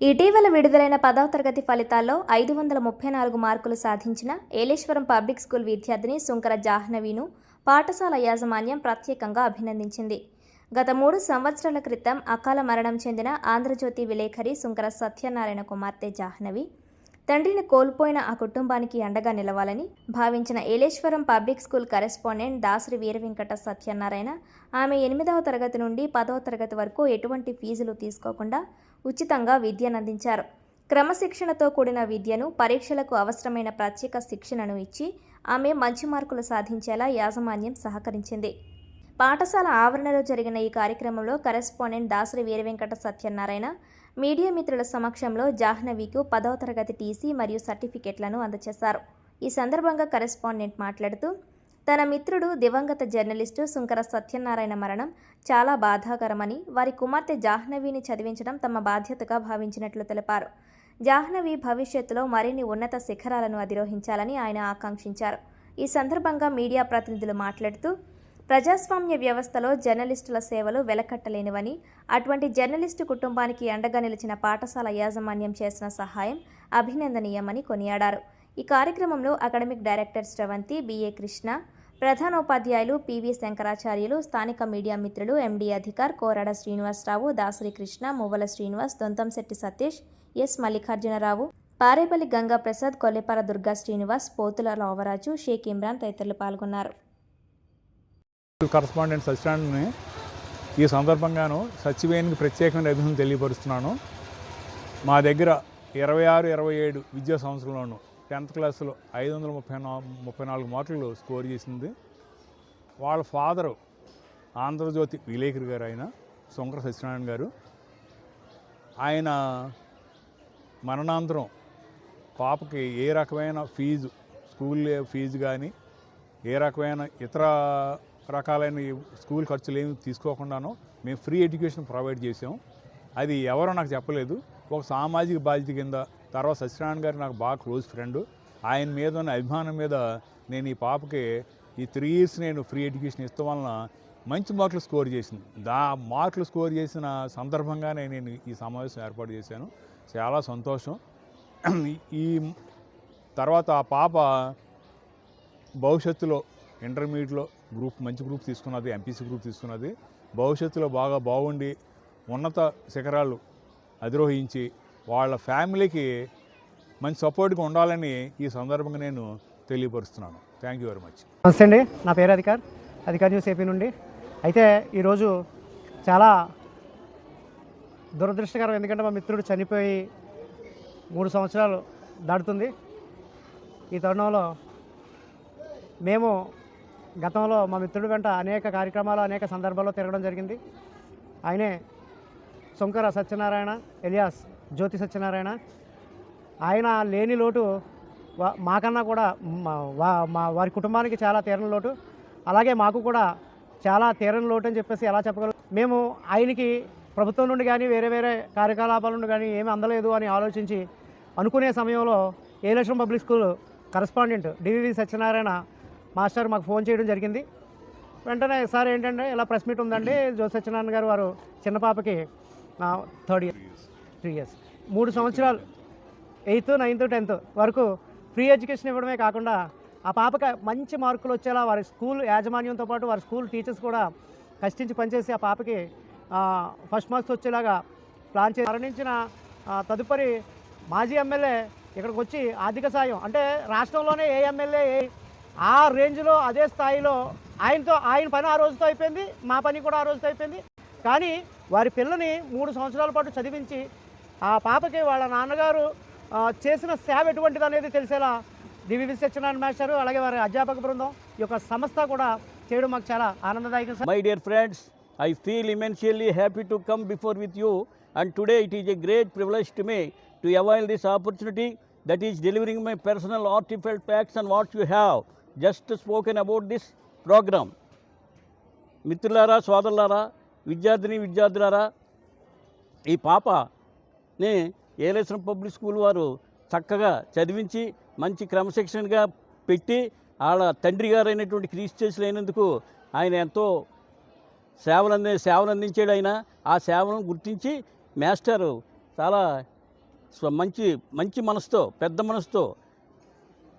ఇటీవల విడుదలైన 10వ తరగతి ఫలితాల్లో 534 మార్కులు సాధించిన ఏలేశ్వరం పబ్లిక్ స్కూల్ విద్యార్థిని సుంకర జాహ్నవిను పాఠశాల యాజమాన్యం ప్రత్యేకంగా అభినందించింది. గత 3 సంవత్సరాల క్రితం అకాల మరణం చెందిన ఆంధ్రజ్యోతి విలేకరి సుంకర సత్యనారాయణ కుమార్తె జాహ్నవి తండ్రిని కోల్పోయిన ఆ కుటుంబానికి అండగా నిలవాలని భావించిన Yeleswaram public school correspondent Dasari Veeravenkata Satyanarayana ఆమె 8వ తరగతి నుండి 10వ తరగతి వరకు ఎటువంటి ఫీజులు తీసుకోకుండా ఉచితంగా విద్యనందించారు. క్రమశిక్షణతో కూడిన విద్యను, పరీక్షలకు అవసరమైన ప్రత్యేక శిక్షణను ఇచ్చి ఆమె మంచి మార్కులు సాధించేలా యాజమాన్యం సహకరించింది. పాఠశాల ఆవరణలో జరిగిన ఈ కార్యక్రమంలో కరెస్పాండెంట్ దాసరి వీరవెంకట సత్యనారాయణ మీడియా మిత్రుల సమక్షంలో జాహ్నవికు 10వ తరగతి టీసీ మరియు సర్టిఫికెట్లను అందజేశారు. ఈ సందర్భంగా కరెస్పాండెంట్ మాట్లాడుతూ తన మిత్రుడు దివంగత జర్నలిస్టు సుంకర సత్యనారాయణ మరణం చాలా బాధాకరమని, వారి కుమార్తె జాహ్నవిని చదివించడం తమ బాధ్యతగా భావించినట్లు తెలిపారు. జాహ్నవి భవిష్యత్తులో మరిన్ని ఉన్నత శిఖరాలను అధిరోహించాలని ఆయన ఆకాంక్షించారు. ఈ సందర్భంగా మీడియా ప్రతినిధులు మాట్లాడుతూ ప్రజాస్వామ్య వ్యవస్థలో జర్నలిస్టుల సేవలు వెలకట్టలేనివని, అటువంటి జర్నలిస్టు కుటుంబానికి అండగా నిలిచిన పాఠశాల యాజమాన్యం చేసిన సహాయం అభినందనీయమని కొనియాడారు. ఈ కార్యక్రమంలో academic director Sravanthi, B A Krishna, ప్రధానోపాధ్యాయులు పివి శంకరాచార్యులు, స్థానిక మీడియా మిత్రులు ఎండి అధికార్, కోరాడ శ్రీనివాసరావు, దాసరి కృష్ణ, మువ్వల శ్రీనివాస్, దొంతంశెట్టి సతీష్, ఎస్ మల్లికార్జునరావు, పారేపల్లి గంగా ప్రసాద్, కొల్లేపార దుర్గా శ్రీనివాస్, పోతుల లోవరాజు, షేక్ ఇమ్రాన్ తదితరులు పాల్గొన్నారు. కరస్పాండెంట్ సత్యనారాయణని ఈ సందర్భంగాను సచివేనికి ప్రత్యేకమైన అభినందనలు తెలియపరుస్తున్నాను. మా దగ్గర 26-27 విద్యా సంవత్సరంలోనూ 10th క్లాసులో 534 మార్కులు స్కోర్ చేసింది. వాళ్ళ ఫాదరు ఆంధ్రజ్యోతి విలేకరి గారు, ఆయన సుంకర సత్యనారాయణ గారు. ఆయన మరణాంతరం పాపకి ఏ రకమైన ఫీజు, స్కూల్ ఫీజు కానీ ఏ రకమైన ఇతర రకాలైన స్కూల్ ఖర్చులు ఏమి తీసుకోకుండానో మేము ఫ్రీ ఎడ్యుకేషన్ ప్రొవైడ్ చేసాం. అది ఎవరో నాకు చెప్పలేదు, ఒక సామాజిక బాధ్యత కింద. తర్వాత సత్యనారాయణ గారు నాకు బాగా క్లోజ్ ఫ్రెండ్. ఆయన మీద ఉన్న అభిమానం మీద నేను ఈ పాపకి ఈ 3 years నేను ఫ్రీ ఎడ్యుకేషన్ ఇస్తాం వలన మంచి మార్కులు స్కోర్ చేసింది. మార్కులు స్కోర్ చేసిన సందర్భంగానే నేను ఈ సమావేశం ఏర్పాటు చేశాను. చాలా సంతోషం. ఈ తర్వాత ఆ పాప భవిష్యత్తులో ఇంటర్మీడియట్లో మంచి గ్రూప్ తీసుకున్నది, ఎంపీసీ గ్రూప్ తీసుకున్నది. భవిష్యత్తులో బాగా బాగుండి ఉన్నత శిఖరాలు అధిరోహించి వాళ్ళ ఫ్యామిలీకి మంచి సపోర్ట్గా ఉండాలని ఈ సందర్భంగా నేను తెలియపరుస్తున్నాను. Thank you very much. నమస్తే అండి, నా పేరు అధికార్ న్యూస్ ఏపీ నుండి. అయితే ఈరోజు చాలా దురదృష్టకరం, ఎందుకంటే మా మిత్రుడు చనిపోయి 3 సంవత్సరాలు దాటుతుంది. ఈ తరుణంలో మేము గతంలో మా మిత్రుడి వెంట అనేక కార్యక్రమాలు, అనేక సందర్భాల్లో తిరగడం జరిగింది. ఆయనే సుంకర సత్యనారాయణ ఎలియాస్ జ్యోతి సత్యనారాయణ. ఆయన లేని లోటు మాకన్నా కూడా వారి కుటుంబానికి చాలా తీరని లోటు, అలాగే మాకు కూడా చాలా తీరని లోటు అని చెప్పేసి ఎలా చెప్పగలం. మేము ఆయనకి ప్రభుత్వం నుండి కానీ వేరే వేరే కార్యకలాపాల నుండి కానీ ఏమీ అందలేదు అని ఆలోచించి అనుకునే సమయంలో Yeleswaram public school correspondent DVV Satyanarayana master మాకు ఫోన్ చేయడం జరిగింది. వెంటనే సార్ ఏంటంటే ఇలా ప్రెస్ మీట్ ఉందండి, జ్యోతి సత్యనారాయణ గారు వారు చిన్న పాపకి 3 years 3 సంవత్సరాలు 8th, 9th, 10th వరకు ఫ్రీ ఎడ్యుకేషన్ ఇవ్వడమే కాకుండా ఆ పాపకి మంచి మార్కులు వచ్చేలా వారి స్కూల్ యాజమాన్యంతో పాటు వారి స్కూల్ టీచర్స్ కూడా కష్టించి పనిచేసి ఆ పాపకి ఫస్ట్ మార్క్స్ వచ్చేలాగా ప్లాన్ చేసి మరణించిన తదుపరి మాజీ ఎమ్మెల్యే ఇక్కడికి వచ్చి ఆర్థిక సాయం, అంటే రాష్ట్రంలోనే ఏ ఎమ్మెల్యే ఆ రేంజ్లో అదే స్థాయిలో ఆయన పని ఆ రోజుతో అయిపోయింది, మా పని కూడా ఆ రోజుతో అయిపోయింది. కానీ వారి పిల్లని 3 సంవత్సరాల పాటు చదివించి ఆ పాపకి వాళ్ళ నాన్నగారు చేసిన సేవ ఎటువంటిది అనేది తెలిసేలా డివివి సత్యనారాయణ మాస్టర్ అలాగే వారి అధ్యాపక బృందం ఈ యొక్క సంస్థ కూడా చేయడం మాకు చాలా ఆనందదాయకం. My dear friends, I feel immensely happy to come before with you, and today it is a great privilege to me to avail this opportunity, that is delivering my personal heartfelt facts and what you have just spoken about this program. మిత్రులారా, సోదరులారా, విద్యార్థులారా, ఈ పాపని Yeleswaram public school వారు చక్కగా చదివించి మంచి క్రమశిక్షణగా పెట్టి వాళ్ళ తండ్రి గారైనటువంటి క్రీస్టియన్స్ అయినందుకు ఆయన ఎంతో సేవలు అందించాడు. ఆయన ఆ సేవలను గుర్తించి మాస్టరు చాలా మంచి మంచి మనసుతో, పెద్ద మనసుతో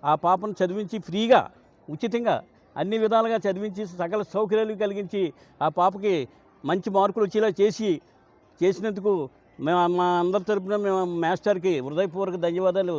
ఆ పాపను చదివించి ఫ్రీగా, ఉచితంగా అన్ని విధాలుగా చదివించి సకల సౌకర్యాలు కలిగించి ఆ పాపకి మంచి మార్కులు వచ్చేలా చేసినందుకు మా అందరి తరపున మేము మాస్టర్కి హృదయపూర్వక ధన్యవాదాలు